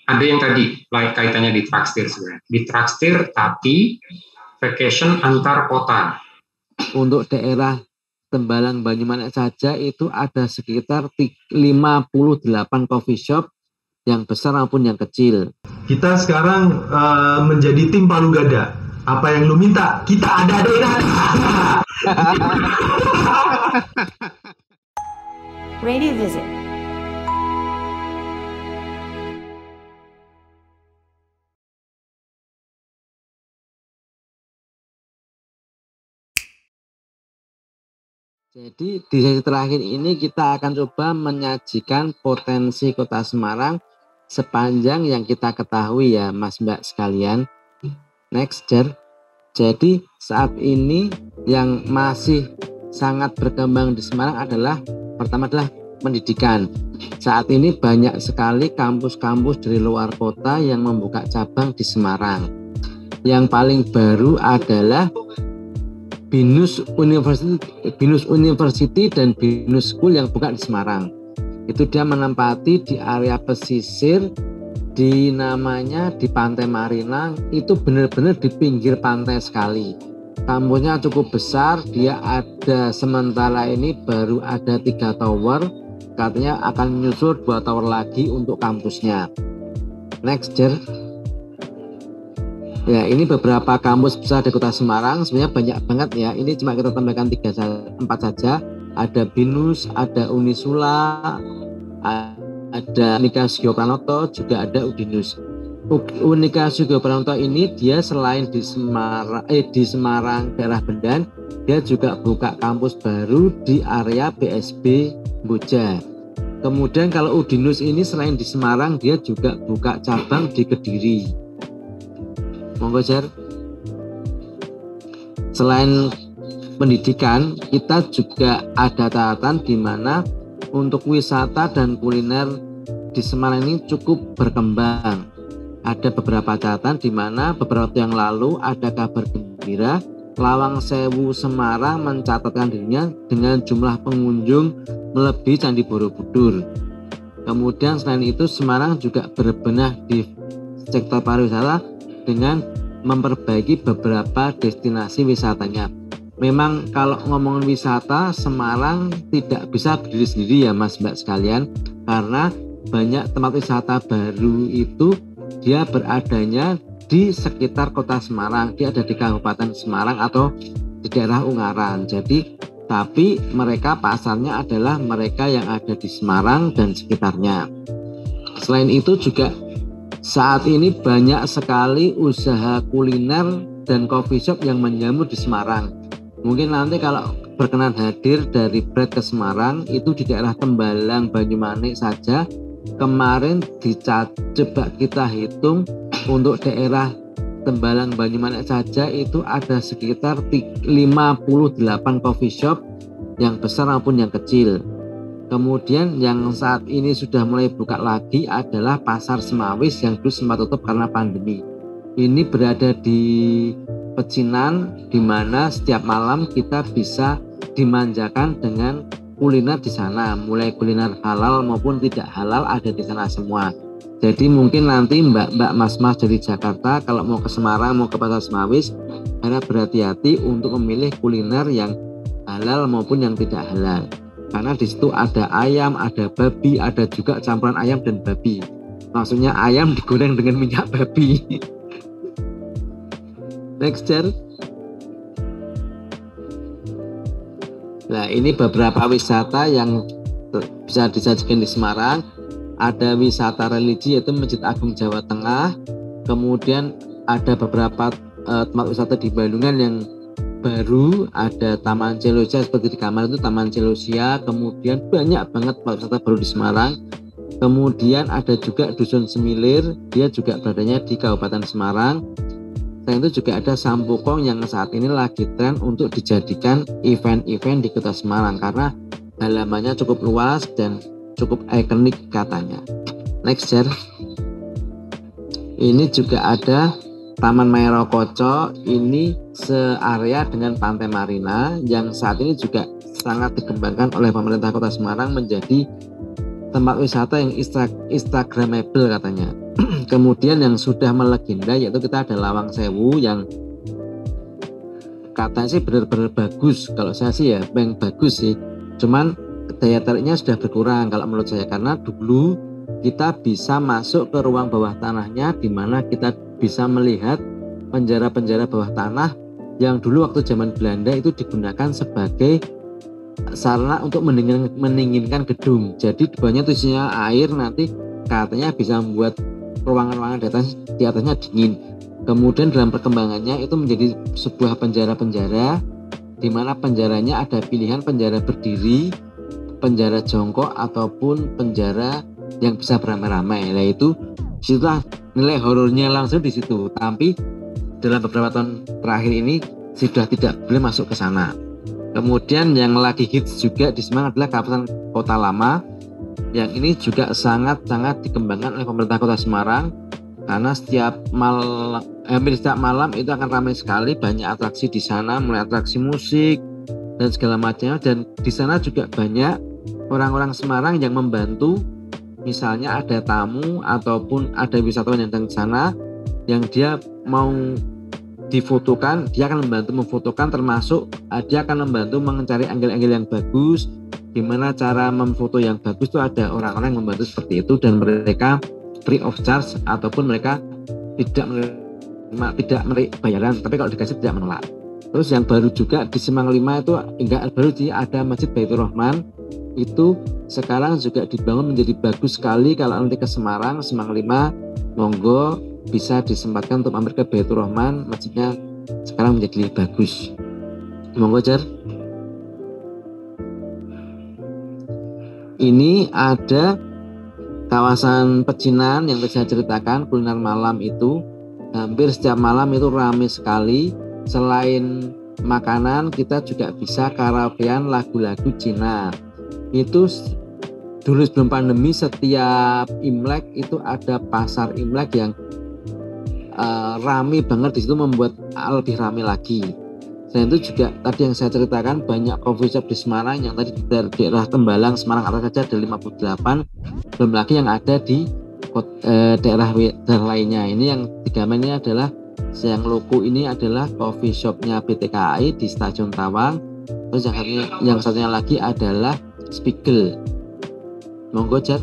Ada yang tadi kaitannya di Trakstir sebenarnya. Di Trakstir tapi vacation antar kota. Untuk daerah Tembalang Banyumanik saja itu ada sekitar 58 coffee shop yang besar maupun yang kecil. Kita sekarang menjadi tim Palu Gada. Apa yang lu minta, kita ada. Radio Visit. Jadi di sesi terakhir ini kita akan coba menyajikan potensi Kota Semarang sepanjang yang kita ketahui ya Mas Mbak sekalian. Next, Jer. Jadi saat ini yang masih sangat berkembang di Semarang adalah pertama adalah pendidikan. Saat ini banyak sekali kampus-kampus dari luar kota yang membuka cabang di Semarang. Yang paling baru adalah Binus University dan Binus School yang buka di Semarang. Itu dia menempati di area pesisir di namanya di Pantai Marina, itu benar-benar di pinggir pantai sekali. Kampusnya cukup besar, dia ada sementara ini baru ada 3 tower, katanya akan menyusul 2 tower lagi untuk kampusnya. Next, Jer. Ya, ini beberapa kampus besar di Kota Semarang, sebenarnya banyak banget ya. Ini cuma kita tambahkan 4 saja. Ada Binus, ada Unisula, ada Unika Sugio Pranoto, juga ada Udinus. Unika Sugio Pranoto ini dia selain di Semarang daerah Bendan, dia juga buka kampus baru di area BSB Boja. Kemudian kalau Udinus ini selain di Semarang, dia juga buka cabang di Kediri. Monggo, Jar. Selain pendidikan, kita juga ada catatan di mana untuk wisata dan kuliner di Semarang ini cukup berkembang. Ada beberapa catatan di mana beberapa waktu yang lalu ada kabar gembira, Lawang Sewu Semarang mencatatkan dirinya dengan jumlah pengunjung melebihi Candi Borobudur. Kemudian selain itu Semarang juga berbenah di sektor pariwisata dengan memperbaiki beberapa destinasi wisatanya. Memang kalau ngomongin wisata, Semarang tidak bisa berdiri sendiri ya Mas Mbak sekalian, karena banyak tempat wisata baru itu dia beradanya di sekitar kota Semarang. Dia ada di Kabupaten Semarang atau di daerah Ungaran. Jadi tapi mereka pasarnya adalah mereka yang ada di Semarang dan sekitarnya. Selain itu juga saat ini banyak sekali usaha kuliner dan coffee shop yang menjamur di Semarang. Mungkin nanti kalau berkenan hadir dari Bread ke Semarang, itu di daerah Tembalang Banyumanik saja. Kemarin coba kita hitung untuk daerah Tembalang Banyumanik saja itu ada sekitar 58 coffee shop yang besar maupun yang kecil. Kemudian yang saat ini sudah mulai buka lagi adalah Pasar Semawis yang dulu sempat tutup karena pandemi. Ini berada di Pecinan, di mana setiap malam kita bisa dimanjakan dengan kuliner di sana. Mulai kuliner halal maupun tidak halal ada di sana semua. Jadi mungkin nanti mbak-mbak mas-mas dari Jakarta kalau mau ke Semarang, mau ke Pasar Semawis, harap berhati-hati untuk memilih kuliner yang halal maupun yang tidak halal. Karena di situ ada ayam, ada babi, ada juga campuran ayam dan babi. Maksudnya ayam digoreng dengan minyak babi. Next, Jar. Nah, ini beberapa wisata yang bisa disajikan di Semarang. Ada wisata religi yaitu Masjid Agung Jawa Tengah. Kemudian ada beberapa tempat wisata di Bandungan yang baru, ada Taman Celosia seperti di kamar itu Taman Celosia. Kemudian banyak banget tempat wisata baru di Semarang. Kemudian ada juga Dusun Semilir, dia juga beradanya di Kabupaten Semarang. Selain itu juga ada Sampukong yang saat ini lagi tren untuk dijadikan event-event di Kota Semarang karena halamannya cukup luas dan cukup ikonik katanya. Next, Jar. Ini juga ada Taman Maero Koco, ini searea dengan Pantai Marina yang saat ini juga sangat dikembangkan oleh pemerintah Kota Semarang menjadi tempat wisata yang instagramable katanya. kemudian yang sudah melegenda yaitu kita ada Lawang Sewu yang katanya sih benar-benar bagus. Kalau saya sih ya pengen bagus sih, cuman daya tariknya sudah berkurang kalau menurut saya, karena dulu kita bisa masuk ke ruang bawah tanahnya di mana kita bisa melihat penjara-penjara bawah tanah yang dulu waktu zaman Belanda itu digunakan sebagai sarana untuk mendinginkan gedung. Jadi di bawahnya itu isinya air, nanti katanya bisa membuat ruangan-ruangan di atasnya dingin. Kemudian dalam perkembangannya itu menjadi sebuah penjara-penjara di mana penjaranya ada pilihan penjara berdiri, penjara jongkok ataupun penjara yang bisa beramai-ramai. Nah itu disitulah nilai horornya langsung di situ. Tapi dalam beberapa tahun terakhir ini sudah tidak boleh masuk ke sana. Kemudian yang lagi hits juga di Semarang adalah kawasan Kota Lama, yang ini juga sangat-sangat dikembangkan oleh pemerintah Kota Semarang, karena hampir setiap malam itu akan ramai sekali, banyak atraksi di sana, mulai atraksi musik dan segala macamnya. Dan di sana juga banyak orang-orang Semarang yang membantu, misalnya ada tamu ataupun ada wisatawan yang datang ke sana yang dia mau difotokan, dia akan membantu memfotokan, termasuk dia akan membantu mencari angle-angle yang bagus. Gimana cara memfoto yang bagus itu ada orang-orang yang membantu seperti itu, dan mereka free of charge ataupun mereka tidak menerima bayaran, tapi kalau dikasih tidak menolak. Terus yang baru juga di Semang 5 itu enggak baru sih, ada Masjid Baitur Rahman, itu sekarang juga dibangun menjadi bagus sekali. Kalau nanti ke Semarang, Semang 5, monggo bisa disempatkan untuk mampir ke Baitur Rahman, masjidnya sekarang menjadi lebih bagus. Monggo Jar. Ini ada kawasan pecinan yang saya ceritakan, kuliner malam itu hampir setiap malam itu ramai sekali. Selain makanan, kita juga bisa karaokean lagu-lagu Cina. Itu dulu sebelum pandemi setiap Imlek itu ada pasar Imlek yang ramai banget. Di situ membuat lebih ramai lagi. Dan itu juga tadi yang saya ceritakan, banyak coffee shop di Semarang yang tadi di daerah Tembalang, Semarang atas saja ada 58, belum lagi yang ada di daerah lainnya. Ini yang 3 ini adalah yang logo ini adalah coffee shopnya PT KAI di Stasiun Tawang. Terus yang satunya lagi adalah Spiegel. Monggo Jar.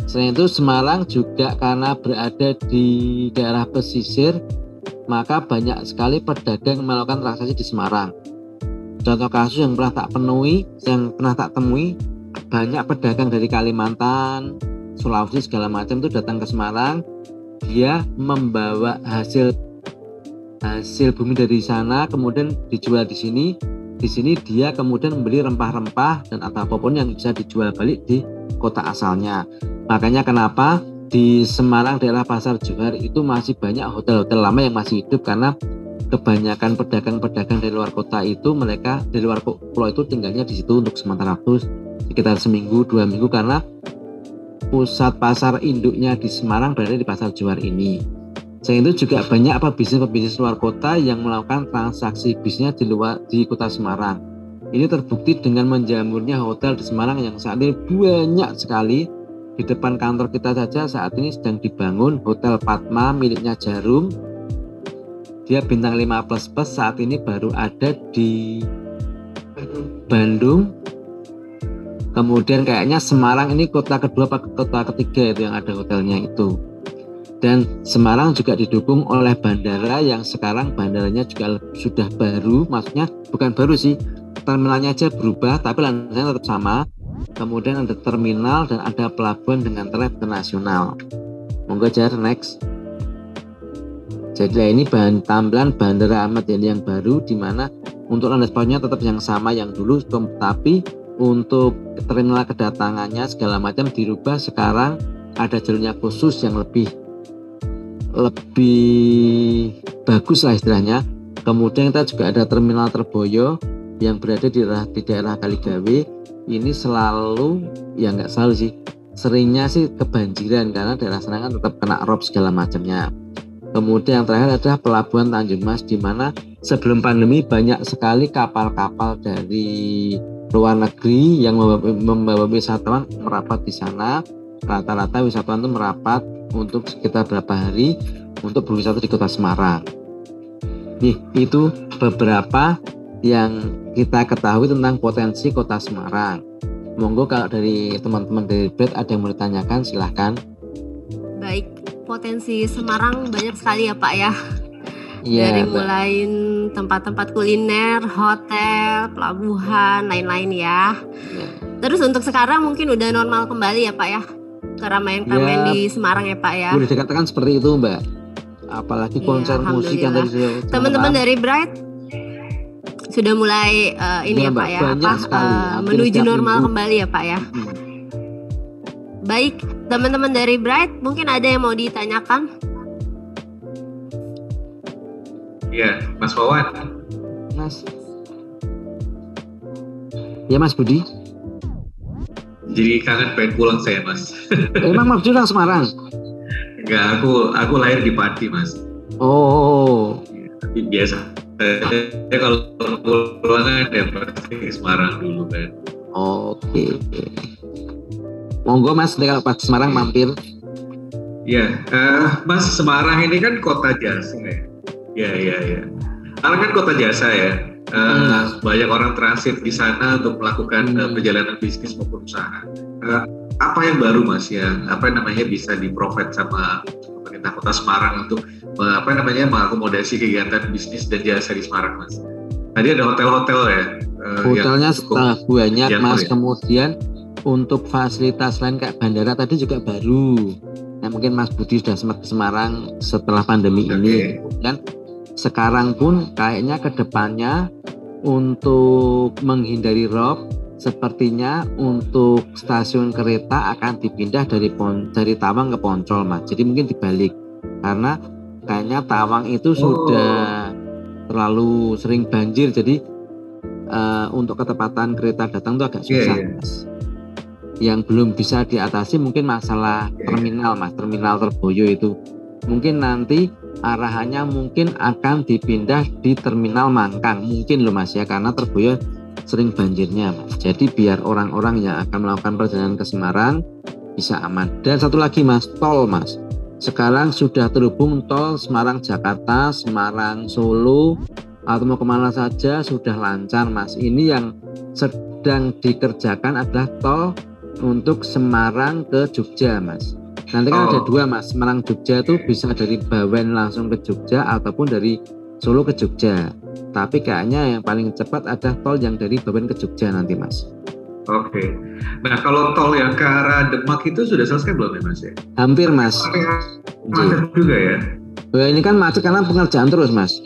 Selain itu Semarang juga karena berada di daerah pesisir, maka banyak sekali pedagang melakukan transaksi di Semarang. Contoh kasus yang pernah tak temui, banyak pedagang dari Kalimantan, Sulawesi segala macam itu datang ke Semarang. Dia membawa hasil bumi dari sana, kemudian dijual di sini. Di sini dia kemudian membeli rempah-rempah dan apapun yang bisa dijual balik di kota asalnya. Makanya kenapa di Semarang daerah Pasar Johar itu masih banyak hotel-hotel lama yang masih hidup, karena kebanyakan pedagang-pedagang dari luar kota itu, mereka dari luar pulau itu tinggalnya di situ untuk sementara waktu sekitar seminggu 2 minggu, karena pusat pasar induknya di Semarang berada di Pasar Johar ini. Selain itu juga banyak bisnis luar kota yang melakukan transaksi bisnisnya di kota Semarang. Ini terbukti dengan menjamurnya hotel di Semarang yang saat ini banyak sekali. Di depan kantor kita saja saat ini sedang dibangun Hotel Padma miliknya Jarum. Dia bintang 5++, saat ini baru ada di Bandung. Kemudian kayaknya Semarang ini kota kedua atau kota ketiga itu yang ada hotelnya itu. Dan Semarang juga didukung oleh bandara yang sekarang bandaranya juga sudah baru, maksudnya bukan baru sih, terminalnya aja berubah tapi landasannya tetap sama. Kemudian ada terminal dan ada pelabuhan dengan tarif internasional. Monggo Jar, next. Jadi ini tampilan Bandara Ahmad Yani yang baru, di mana untuk landas pautnya tetap yang sama yang dulu, tapi untuk terminal kedatangannya segala macam dirubah. Sekarang ada jalurnya khusus yang lebih bagus lah istilahnya. Kemudian kita juga ada terminal Terboyo yang berada di daerah Kaligawe. Ini selalu, ya nggak selalu sih, seringnya sih kebanjiran karena daerah sana kan tetap kena rob segala macamnya. Kemudian yang terakhir adalah Pelabuhan Tanjung Mas, di mana sebelum pandemi banyak sekali kapal-kapal dari luar negeri yang membawa wisatawan merapat di sana. rata-rata wisatawan itu merapat untuk sekitar berapa hari untuk berwisata di Kota Semarang. Nih, itu beberapa yang kita ketahui tentang potensi Kota Semarang. Monggo kalau dari teman-teman dari BRIT ada yang mau ditanyakan, silahkan. Baik, potensi Semarang banyak sekali ya Pak ya. Iya, Dari mulai tempat-tempat kuliner, hotel, pelabuhan, lain-lain ya. Ya. Terus untuk sekarang mungkin udah normal kembali ya Pak ya, keramaian-keramaian Ya, di Semarang ya Pak ya. boleh dikatakan seperti itu Mbak. Apalagi Iya, konser musik yang tadi alhamdulillah. sudah Teman-teman dari Bright sudah mulai ini Iya, ya Mbak, Pak ya, banyak sekali. Hampir menuju setiap normal minggu. kembali ya Pak ya. Baik, teman-teman dari Bright mungkin ada yang mau ditanyakan? Iya, Mas Wawan. Mas. Ya Mas Budi. Jadi kangen pengen pulang saya, Mas. Emang Mas Budi orang Semarang? Enggak, aku lahir di Pati, Mas. Oh, Tapi biasa. Kalau pulang kan ya pasti ke Semarang dulu kan. oke. Monggo Mas, nanti kalau pas Semarang mampir. Iya, Mas, Semarang ini kan kota jasa ya. Iya. Semarang kan kota jasa ya. Banyak orang transit di sana untuk melakukan perjalanan bisnis maupun usaha. Apa yang baru Mas yang bisa di-provide sama pemerintah Kota Semarang untuk mengakomodasi kegiatan bisnis dan jasa di Semarang, Mas? Tadi ada hotel-hotel ya. Hotelnya setelah banyak Mas, ya. kemudian untuk fasilitas lain kayak bandara tadi juga baru. Nah, mungkin Mas Budi sudah sempat ke Semarang setelah pandemi ini. Kemudian sekarang pun kayaknya ke depannya untuk menghindari rob, sepertinya untuk stasiun kereta akan dipindah dari Tawang ke Poncol Mas. Jadi mungkin dibalik karena kayaknya Tawang itu sudah terlalu sering banjir, jadi untuk ketepatan kereta datang itu agak susah Mas. Yang belum bisa diatasi mungkin masalah terminal Mas, terminal Terboyo itu. Mungkin nanti arahannya mungkin akan dipindah di terminal Mangkang mungkin loh Mas ya, karena Terboyo sering banjirnya Mas. Jadi biar orang-orang yang akan melakukan perjalanan ke Semarang bisa aman. Dan satu lagi Mas, tol Mas. Sekarang sudah terhubung tol Semarang Jakarta, Semarang Solo, atau mau kemana saja sudah lancar Mas. Ini yang sedang dikerjakan adalah tol untuk Semarang ke Jogja Mas. Nanti kan ada dua Mas, Semarang Jogja itu bisa dari Bawen langsung ke Jogja ataupun dari Solo ke Jogja. Tapi kayaknya yang paling cepat ada tol yang dari Bawen ke Jogja nanti Mas. Oke. Nah kalau tol yang ke arah Demak itu sudah selesai belum ya Mas ya? Hampir Mas. Macet juga ya? Ini kan macet karena pengerjaan terus Mas.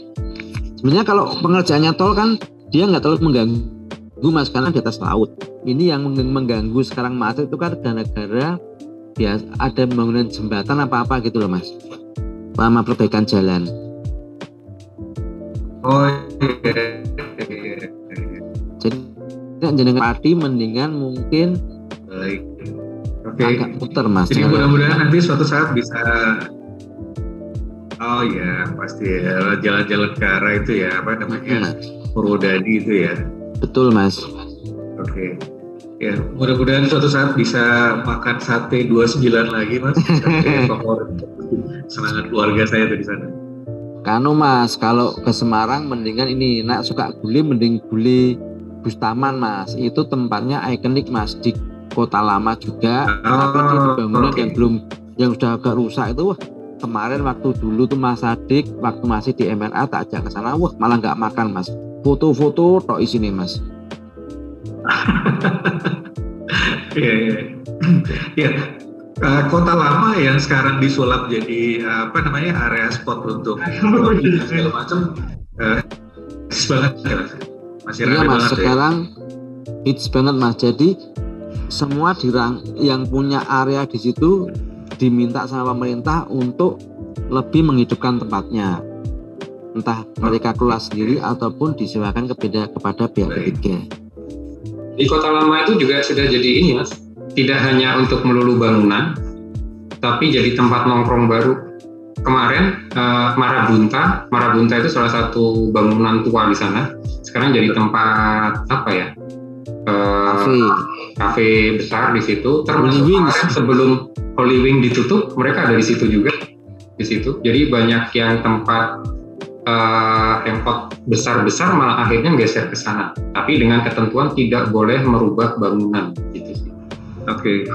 Sebenarnya kalau pengerjaannya tol kan dia nggak terlalu mengganggu Mas karena di atas laut. Ini yang mengganggu sekarang macet itu kan gara-gara ya ada pembangunan jembatan apa-apa gitu loh Mas. Lama perbaikan jalan. Oh iya. Jadi jenengan Pati mendingan mungkin Baik. Oke. agak puter Mas. Jadi mudah-mudahan nanti suatu saat bisa. Oh ya pasti ya jalan-jalan ke arah itu ya Purwodadi itu ya. Betul Mas. Oke. Ya mudah-mudahan suatu saat bisa makan sate 29 lagi Mas. Sate favorit. Semangat keluarga saya tuh di sana. Kanu Mas, kalau ke Semarang mendingan ini nak suka gulai mending gulai Bustaman Mas. Itu tempatnya ikonik Mas di Kota Lama juga. Tapi di bangunan yang sudah agak rusak itu kemarin waktu dulu tuh Mas Adik waktu masih di MRA tak ajak ke sana, malah nggak makan Mas. Foto-foto tok isine Mas. Iya. Kota Lama yang sekarang disulap jadi area spot untuk segala macam hits banget ya Mas. Masih Iya ramai Mas, banget sekarang hits banget Mas. Jadi semua yang punya area di situ diminta sama pemerintah untuk lebih menghidupkan tempatnya. Entah mereka kelola sendiri ataupun disewakan kepada pihak ketiga. Di Kota Lama itu juga sudah jadi ini Mas, tidak hanya untuk melulu bangunan, tapi jadi tempat nongkrong baru. Kemarin Marabunta itu salah satu bangunan tua di sana. Sekarang jadi tempat kafe besar di situ. Termasuk Holy Wings. sebelum Holy Wing ditutup, mereka ada di situ juga. Di situ. Jadi banyak yang tempat hangout besar-besar malah akhirnya geser ke sana. Tapi dengan ketentuan tidak boleh merubah bangunan gitu sih. Oke.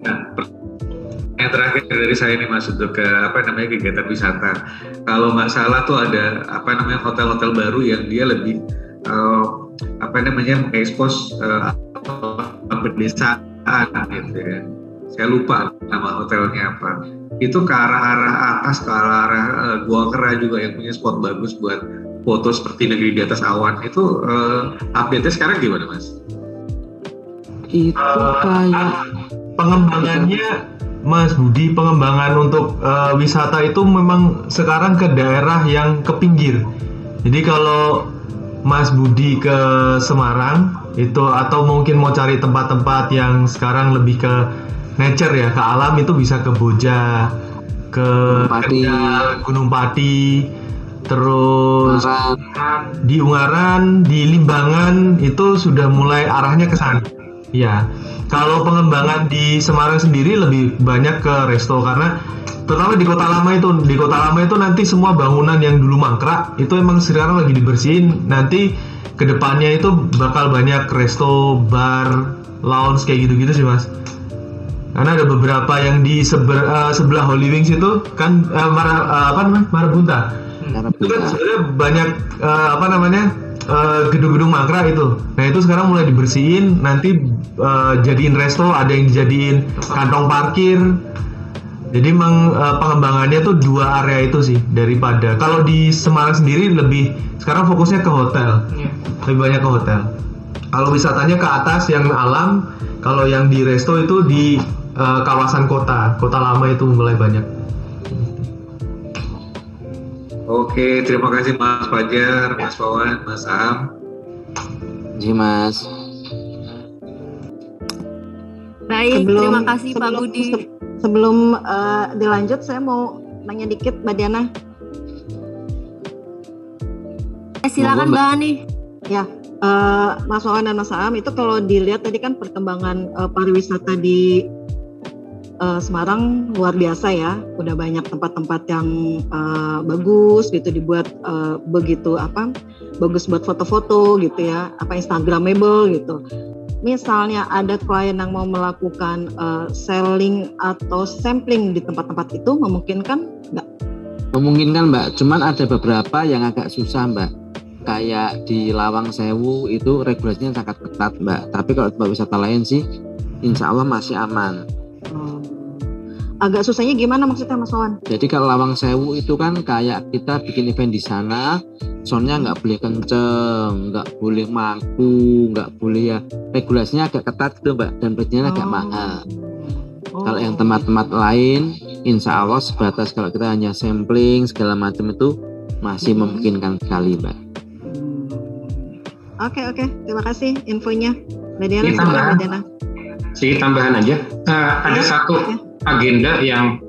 Nah, yang terakhir dari saya nih Mas untuk kegiatan wisata. Kalau nggak salah tuh ada hotel-hotel baru yang dia lebih mengekspos pedesaan gitu ya. Saya lupa nama hotelnya apa. Itu ke arah atas, ke arah Gua Kera juga yang punya spot bagus buat foto seperti negeri di atas awan. Itu update-nya sekarang gimana Mas? Itu kayak pengembangannya Mas Budi, pengembangan untuk wisata itu memang sekarang ke daerah yang ke pinggir. Jadi kalau Mas Budi ke Semarang itu atau mungkin mau cari tempat-tempat yang sekarang lebih ke nature ya, ke alam, itu bisa ke Boja, ke Gunung Pati, terus di Ungaran, di Limbangan itu sudah mulai arahnya ke sana. Ya, kalau pengembangan di Semarang sendiri lebih banyak ke resto karena terutama di Kota Lama itu nanti semua bangunan yang dulu mangkrak itu emang sekarang lagi dibersihin. Nanti kedepannya itu bakal banyak resto, bar, lounge kayak gitu-gitu sih Mas. Karena ada beberapa yang di sebelah Holy Wings itu kan Marabunta. Itu kan sebenarnya banyak gedung-gedung mangkrak itu. Nah itu sekarang mulai dibersihin, nanti jadiin resto, ada yang dijadiin kantong parkir. Jadi memang pengembangannya tuh dua area itu sih daripada kalau di Semarang sendiri lebih sekarang fokusnya ke hotel, lebih banyak ke hotel. Kalau wisatanya ke atas yang alam, kalau yang di resto itu di kawasan kota lama itu mulai banyak. Oke, terima kasih Mas Fajar, Mas Wawan, Mas Am. Ji Mas. Baik, terima kasih Pak Budi. Sebelum dilanjut, saya mau nanya dikit Mbak Diana. Silakan Mbak Ani. Ya, Mas Wawan dan Mas Am, itu kalau dilihat tadi kan perkembangan pariwisata di Semarang luar biasa ya, udah banyak tempat-tempat yang bagus gitu, dibuat bagus buat foto-foto gitu ya, Instagramable gitu. Misalnya ada klien yang mau melakukan selling atau sampling di tempat-tempat itu, memungkinkan nggak? Memungkinkan Mbak, cuman ada beberapa yang agak susah Mbak. Kayak di Lawang Sewu itu regulasinya sangat ketat Mbak. Tapi kalau tempat wisata lain sih, insya Allah masih aman. Agak susahnya gimana maksudnya Mas Wawan? Jadi kalau Lawang Sewu itu kan kayak kita bikin event di sana, soundnya nggak boleh kenceng, nggak boleh mangku, nggak boleh ya. Regulasinya agak ketat gitu Mbak, dan budgetnya agak mahal. Kalau yang tempat-tempat lain, insya Allah sebatas kalau kita hanya sampling segala macam itu masih memungkinkan sekali Mbak. Oke, terima kasih infonya. Mbak Diana. Sedikit tambahan aja. Ada satu agenda yang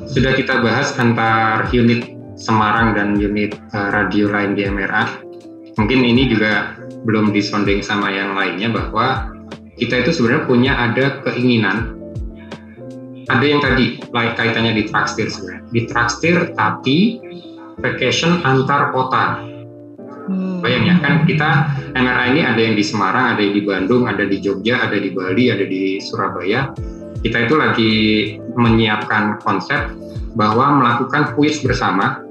sudah kita bahas antar unit Semarang dan unit radio lain di MRA. Mungkin ini juga belum disonding sama yang lainnya, bahwa kita itu sebenarnya punya ada keinginan, ada yang tadi kaitannya di Trakstir sebenarnya. Di Trakstir tapi vacation antar kota. Bayangnya kan kita MRA ini ada yang di Semarang, ada yang di Bandung, ada di Jogja, ada di Bali, ada di Surabaya. Kita itu lagi menyiapkan konsep bahwa melakukan kuis bersama,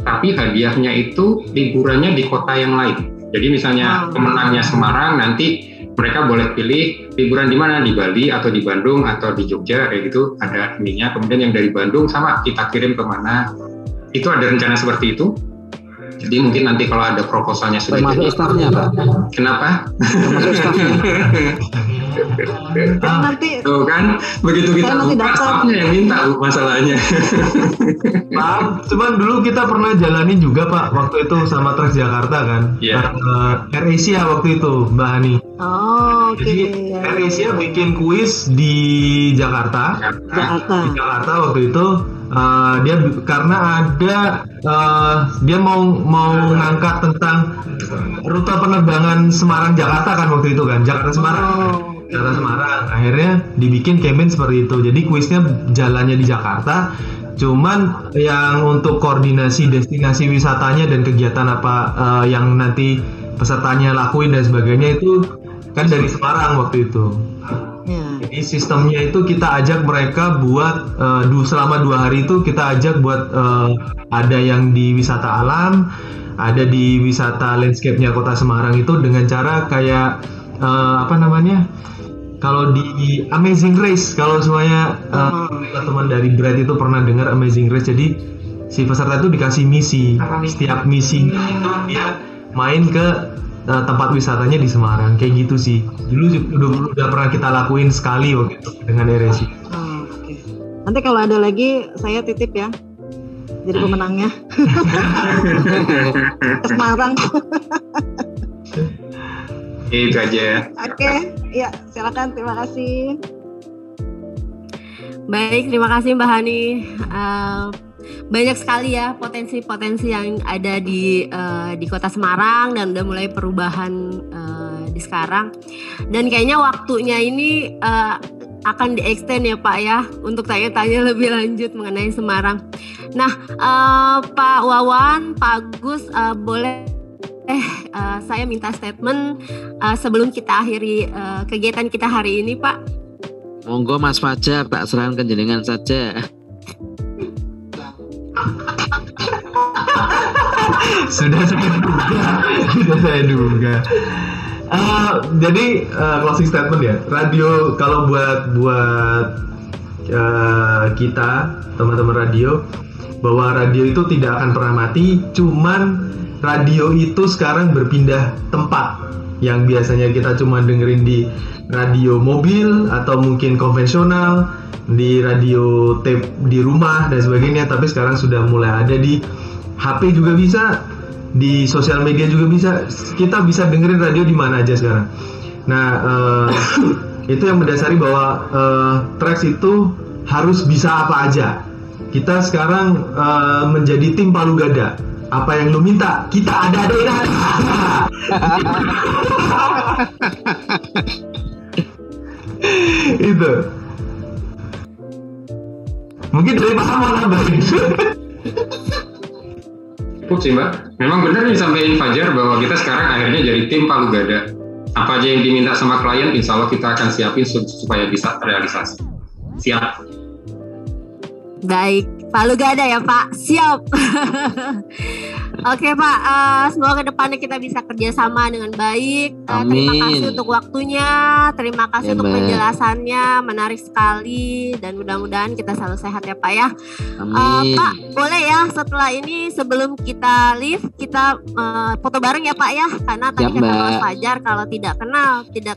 tapi hadiahnya itu liburannya di kota yang lain. Jadi misalnya pemenangnya Semarang, nanti mereka boleh pilih liburan di mana, di Bali atau di Bandung atau di Jogja kayak gitu, ada ininya. Kemudian yang dari Bandung sama kita kirim kemana. Itu ada rencana seperti itu. Jadi mungkin nanti kalau ada proposalnya sudah termasuk jadi. Staffnya Pak. Kenapa? Termasuk staffnya. Nanti Tuh kan, begitu kita buka staffnya yang minta masalahnya. Pak, cuman dulu kita pernah jalanin juga Pak, waktu itu sama Transjakarta kan. AirAsia waktu itu Mbak Hani. Jadi AirAsia bikin kuis di Jakarta. Di Jakarta waktu itu Dia karena ada dia mau ngangkat tentang rute penerbangan Semarang Jakarta kan waktu itu kan, Jakarta Semarang. Akhirnya dibikin campaign seperti itu. Jadi kuisnya jalannya di Jakarta, cuman yang untuk koordinasi destinasi wisatanya dan kegiatan apa yang nanti pesertanya lakuin dan sebagainya itu kan dari Semarang waktu itu. Jadi sistemnya itu kita ajak mereka buat selama 2 hari itu kita ajak buat ada yang di wisata alam, ada di wisata landscape-nya Kota Semarang itu dengan cara kayak kalau di Amazing Race, kalau semuanya teman dari Bright itu pernah dengar Amazing Race, jadi si peserta itu dikasih misi. Setiap misi itu dia main ke tempat wisatanya di Semarang, kayak gitu sih. Dulu udah pernah kita lakuin sekali waktu itu dengan RSI. Oke. Nanti kalau ada lagi saya titip ya, jadi pemenangnya. Ke Semarang. Itu aja. Oke, ya silakan, terima kasih. Baik, terima kasih Mbak Hani. Banyak sekali ya potensi-potensi yang ada di Kota Semarang dan udah mulai perubahan di sekarang. Dan kayaknya waktunya ini akan di-extend ya Pak ya untuk tanya-tanya lebih lanjut mengenai Semarang. Nah, Pak Wawan, Pak Agus, boleh saya minta statement sebelum kita akhiri kegiatan kita hari ini, Pak. Monggo Mas Fajar, tak serahkan ke jenengan saja. Sudah saya duga. Jadi closing statement ya. Radio kalau buat kita teman-teman radio, bahwa radio itu tidak akan pernah mati, cuman radio itu sekarang berpindah tempat. Yang biasanya kita cuma dengerin di radio mobil atau mungkin konvensional, di radio tape di rumah dan sebagainya, tapi sekarang sudah mulai ada di HP juga bisa, di sosial media juga bisa. Kita bisa dengerin radio di mana aja sekarang. Nah, itu yang mendasari bahwa Trax itu harus bisa apa aja. Kita sekarang menjadi tim Palu Gada. Apa yang lu minta, kita ada-adain aja. Itu. Mungkin dari Pak mau nambahin. Cukup sih Mbak. Memang benar nih sampaikan Fajar bahwa kita sekarang akhirnya jadi tim Palu Gada. Apa aja yang diminta sama klien, insya Allah kita akan siapin supaya bisa terrealisasi. Siap. Baik, Palu Gada ya Pak, siap. Oke Pak, semoga kedepannya kita bisa kerjasama dengan baik. Terima kasih untuk waktunya, terima kasih untuk penjelasannya, menarik sekali, dan mudah-mudahan kita selalu sehat ya Pak ya. Pak, boleh ya setelah ini sebelum kita leave kita foto bareng ya Pak ya, karena tadi kata Mas Fajar kalau tidak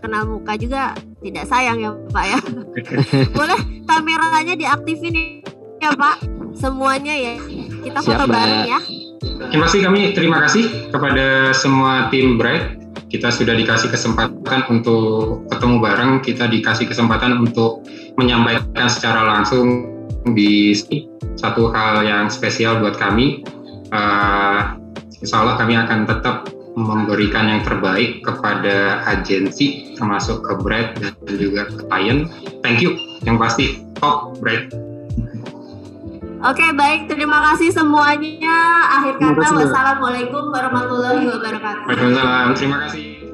kenal muka juga tidak sayang ya Pak ya. Boleh kameranya diaktifin ya Pak, semuanya ya, kita foto bareng ya. Terima kasih kepada semua tim Bright. Kita sudah dikasih kesempatan untuk ketemu bareng, kita dikasih kesempatan untuk menyampaikan secara langsung di sini satu hal yang spesial buat kami. Insya Allah kami akan tetap memberikan yang terbaik kepada agensi, termasuk ke Bright dan juga ke klien. Thank you, yang pasti top Bright. Oke, baik, terima kasih semuanya. Akhir kata, wassalamualaikum warahmatullahi wabarakatuh. Waalaikumsalam, terima kasih.